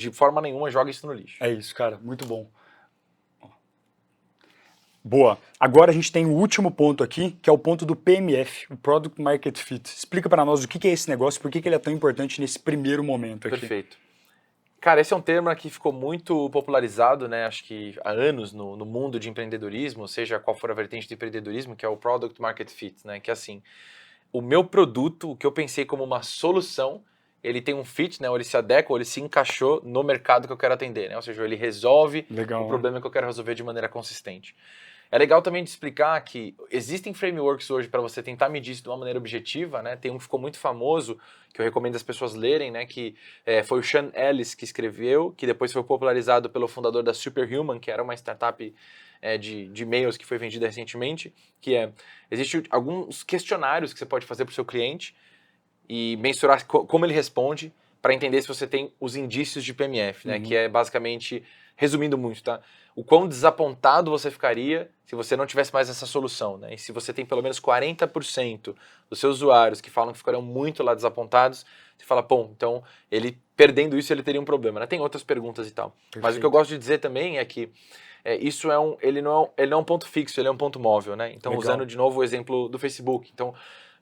de forma nenhuma joga isso no lixo. É isso, cara, muito bom. Boa. Agora a gente tem o último ponto aqui, que é o ponto do PMF, o Product Market Fit. Explica para nós o que é esse negócio, por que ele é tão importante nesse primeiro momento aqui. Perfeito. Cara, esse é um termo que ficou muito popularizado, né? Acho que há anos no mundo de empreendedorismo, seja qual for a vertente de empreendedorismo, que é o Product Market Fit, né? Que é assim, o meu produto, o que eu pensei como uma solução, ele tem um fit, né? Ou ele se adequa, ou ele se encaixou no mercado que eu quero atender, né? Ou seja, ele resolve o problema que eu quero resolver de maneira consistente. É legal também de explicar que existem frameworks hoje para você tentar medir isso de uma maneira objetiva, né? Tem um que ficou muito famoso, que eu recomendo as pessoas lerem, né? Que foi o Sean Ellis que escreveu, que depois foi popularizado pelo fundador da Superhuman, que era uma startup de e-mails que foi vendida recentemente, existem alguns questionários que você pode fazer para o seu cliente e mensurar como ele responde para entender se você tem os indícios de PMF, né? Que é basicamente, resumindo muito, tá? O quão desapontado você ficaria se você não tivesse mais essa solução, né? E se você tem pelo menos 40% dos seus usuários que falam que ficariam muito lá desapontados, você fala, bom, então ele perdendo isso ele teria um problema, né? Tem outras perguntas e tal. Perfeito. Mas o que eu gosto de dizer também é que isso ele não é um ponto fixo, ele é um ponto móvel, né? Então, legal. Usando de novo o exemplo do Facebook. Então,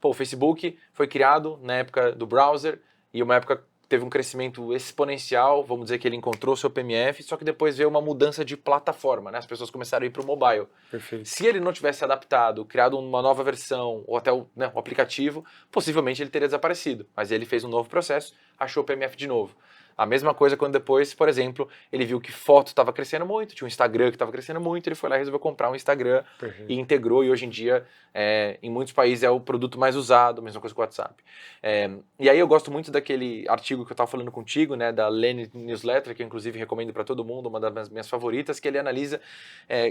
o Facebook foi criado na época do browser e uma época teve um crescimento exponencial, vamos dizer que ele encontrou seu PMF, só que depois veio uma mudança de plataforma, né? As pessoas começaram a ir para o mobile. Perfeito. Se ele não tivesse adaptado, criado uma nova versão, ou até o aplicativo, possivelmente ele teria desaparecido. Mas ele fez um novo processo, achou o PMF de novo. A mesma coisa quando depois, por exemplo, ele viu que foto estava crescendo muito, tinha um Instagram que estava crescendo muito, ele foi lá e resolveu comprar um Instagram. Perfeito. E integrou, e hoje em dia, em muitos países, é o produto mais usado, mesma coisa com o WhatsApp. E aí eu gosto muito daquele artigo que eu estava falando contigo, né, da Lenny Newsletter, que eu inclusive recomendo para todo mundo, uma das minhas favoritas, que ele analisa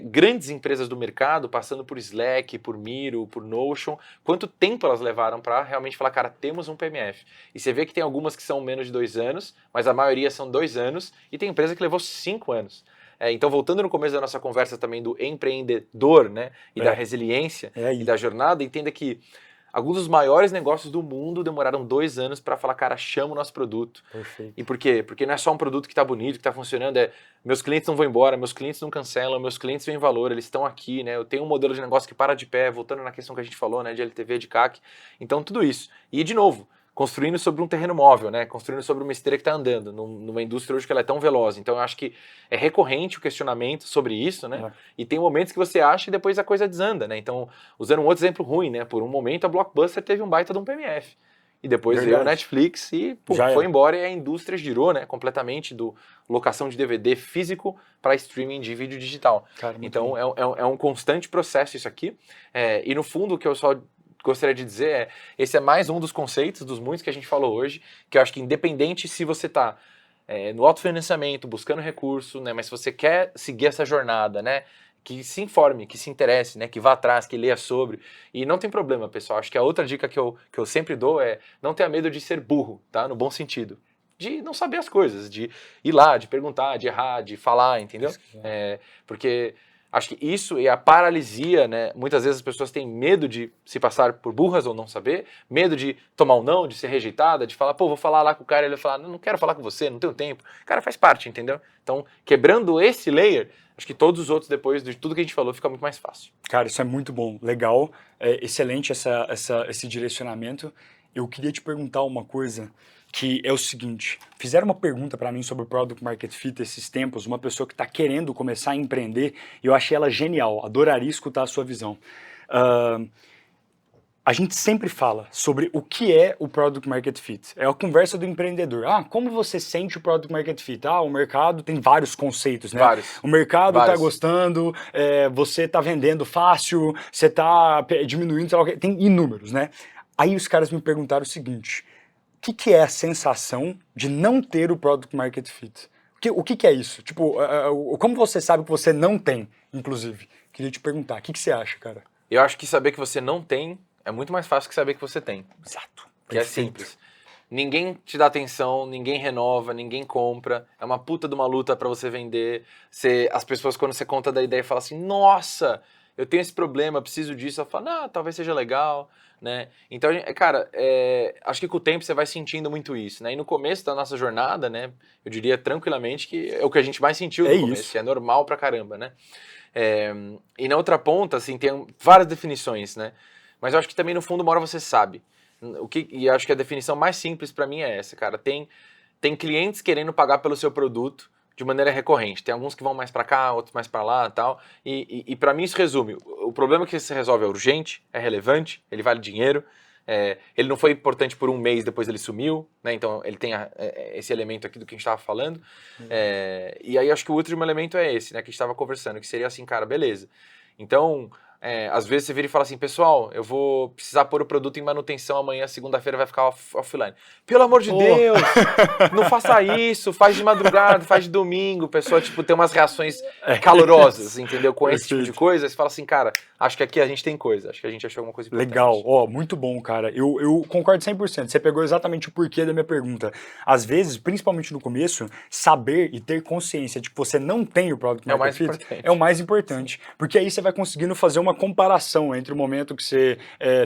grandes empresas do mercado, passando por Slack, por Miro, por Notion, quanto tempo elas levaram para realmente falar, cara, temos um PMF. E você vê que tem algumas que são menos de 2 anos, mas a maioria são 2 anos, e tem empresa que levou 5 anos. Então, voltando no começo da nossa conversa também do empreendedor, né, e da resiliência e da jornada, entenda que alguns dos maiores negócios do mundo demoraram 2 anos para falar, cara, chama o nosso produto. Perfeito. E por quê? Porque não é só um produto que está bonito, que está funcionando, meus clientes não vão embora, meus clientes não cancelam, meus clientes veem valor, eles estão aqui, né? Eu tenho um modelo de negócio que para de pé, voltando na questão que a gente falou, né, de LTV, de CAC. Então, tudo isso. E, de novo, construindo sobre um terreno móvel, né? Construindo sobre uma esteira que está andando, numa indústria hoje que ela é tão veloz. Então eu acho que é recorrente o questionamento sobre isso, né? E tem momentos que você acha e depois a coisa desanda, né? Então, usando um outro exemplo ruim, né? Por um momento a Blockbuster teve um baita de um PMF. E depois veio a Netflix e foi embora e a indústria girou, né? Completamente do locação de DVD físico para streaming de vídeo digital. Cara, então é um constante processo isso aqui. E no fundo o que eu só gostaria de dizer esse é mais um dos conceitos, dos muitos que a gente falou hoje, que eu acho que independente se você está no autofinanciamento, buscando recurso, né, mas se você quer seguir essa jornada, né, que se informe, que se interesse, né, que vá atrás, que leia sobre, e não tem problema, pessoal, acho que a outra dica que eu sempre dou é não tenha medo de ser burro, tá, no bom sentido, de não saber as coisas, de ir lá, de perguntar, de errar, de falar, entendeu? Porque acho que isso e a paralisia, né? Muitas vezes as pessoas têm medo de se passar por burras ou não saber, medo de tomar um não, de ser rejeitada, de falar, pô, vou falar lá com o cara, ele vai falar, não quero falar com você, não tenho tempo. Cara, faz parte, entendeu? Então, quebrando esse layer, acho que todos os outros, depois de tudo que a gente falou, fica muito mais fácil. Cara, isso é muito bom, legal, excelente esse direcionamento. Eu queria te perguntar uma coisa, que é o seguinte, fizeram uma pergunta para mim sobre o Product Market Fit esses tempos, uma pessoa que está querendo começar a empreender, e eu achei ela genial, adoraria escutar a sua visão. A gente sempre fala sobre o que é o Product Market Fit. É a conversa do empreendedor. Como você sente o Product Market Fit? O mercado tem vários conceitos, né? Vários. O mercado está gostando, você está vendendo fácil, você está diminuindo, sei lá, tem inúmeros, né? Aí os caras me perguntaram o seguinte, o que é a sensação de não ter o Product Market Fit? O que é isso? Tipo, como você sabe que você não tem, inclusive? Queria te perguntar, o que você acha, cara? Eu acho que saber que você não tem é muito mais fácil que saber que você tem. Exato. Que é simples. Ninguém te dá atenção, ninguém renova, ninguém compra. É uma puta de uma luta pra você vender. As pessoas, quando você conta da ideia, falam assim, nossa, eu tenho esse problema, preciso disso, ela fala, não, talvez seja legal, né? Então, cara, acho que com o tempo você vai sentindo muito isso, né? E no começo da nossa jornada, né, eu diria tranquilamente que é o que a gente mais sentiu no começo, isso. que é normal pra caramba, né? E na outra ponta, assim, tem várias definições, né? Mas eu acho que também no fundo uma hora você sabe. E acho que a definição mais simples pra mim é essa, cara. Tem clientes querendo pagar pelo seu produto de maneira recorrente. Tem alguns que vão mais pra cá, outros mais pra lá e tal. E para mim isso resume. O problema que se resolve é urgente, é relevante, ele vale dinheiro. Ele não foi importante por um mês, depois ele sumiu, né? Então ele tem esse elemento aqui do que a gente estava falando. E aí acho que o último elemento é esse, né? Que a gente estava conversando, que seria assim, cara, beleza. Então, às vezes você vira e fala assim, pessoal, eu vou precisar pôr o produto em manutenção amanhã, segunda-feira vai ficar offline. Pelo amor de Deus, não faça isso, faz de madrugada, faz de domingo. Pessoa, tipo, tem umas reações calorosas, entendeu? Com esse tipo de coisa, você fala assim, cara, acho que aqui a gente tem coisa, acho que a gente achou alguma coisa importante. Legal, muito bom, cara. Eu concordo 100%. Você pegou exatamente o porquê da minha pergunta. Às vezes, principalmente no começo, saber e ter consciência de que você não tem o Product Market Fit é o mais importante. Porque aí você vai conseguindo fazer uma comparação entre o momento que você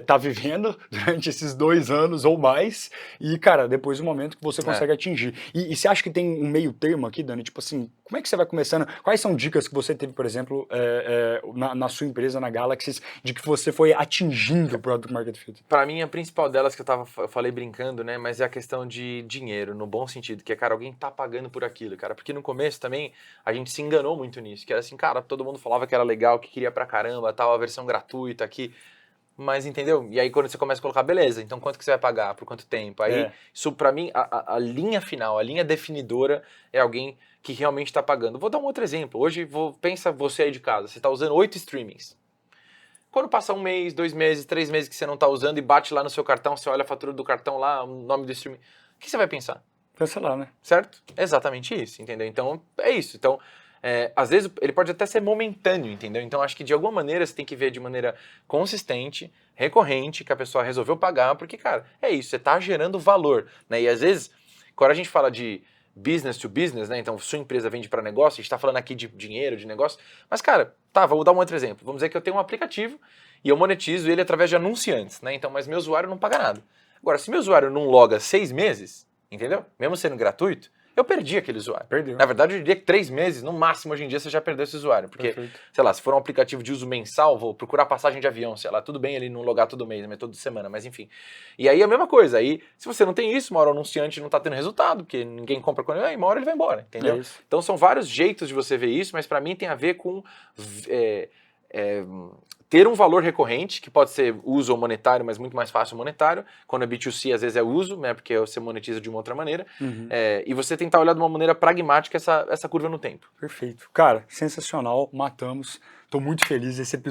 tá vivendo durante esses 2 anos ou mais e, cara, depois o momento que você consegue atingir. E você acha que tem um meio termo aqui, Dani? Tipo assim, como é que você vai começando? Quais são dicas que você teve, por exemplo, na sua empresa, na Galaxy, de que você foi atingindo o Product Market Fit? Para mim, a principal delas que eu falei brincando, né? Mas é a questão de dinheiro, no bom sentido, que é, cara, alguém tá pagando por aquilo, cara. Porque no começo também a gente se enganou muito nisso, que era assim, cara, todo mundo falava que era legal, que queria pra caramba, tal, a versão gratuita aqui. Mas entendeu? E aí quando você começa a colocar, beleza, então quanto que você vai pagar, por quanto tempo? Aí, isso pra mim, a linha final, a linha definidora é alguém que realmente tá pagando. Vou dar um outro exemplo. Hoje, pensa você aí de casa, você tá usando 8 streamings. Quando passa 1 mês, 2 meses, 3 meses que você não tá usando e bate lá no seu cartão, você olha a fatura do cartão lá, o nome do streaming, o que você vai pensar? Cancelar, né? Certo? Exatamente isso, entendeu? Então, é isso. Então, às vezes ele pode até ser momentâneo, entendeu? Então, acho que de alguma maneira você tem que ver de maneira consistente, recorrente, que a pessoa resolveu pagar, porque, cara, é isso, você tá gerando valor, né? E às vezes, quando a gente fala de business to business, né? Então, sua empresa vende para negócio, a gente tá falando aqui de dinheiro, de negócio, mas, cara, tá, vou dar um outro exemplo. Vamos dizer que eu tenho um aplicativo e eu monetizo ele através de anunciantes, né? Então, mas meu usuário não paga nada. Agora, se meu usuário não loga 6 meses, entendeu? Mesmo sendo gratuito, eu perdi aquele usuário. Perdeu. Na verdade, eu diria que 3 meses, no máximo, hoje em dia, você já perdeu esse usuário. Porque, sei lá, se for um aplicativo de uso mensal, vou procurar passagem de avião, sei lá, tudo bem ele não logar todo mês, mas toda semana, mas enfim. E aí a mesma coisa. Aí, se você não tem isso, uma hora o anunciante não tá tendo resultado, porque ninguém compra quando ele vai, uma hora ele vai embora, entendeu? Então são vários jeitos de você ver isso, mas pra mim tem a ver com ter um valor recorrente, que pode ser uso ou monetário, mas muito mais fácil monetário. Quando é B2C, às vezes é uso, né, porque você monetiza de uma outra maneira. E você tentar olhar de uma maneira pragmática essa curva no tempo. Perfeito. Cara, sensacional, matamos. Tô muito feliz, esse episódio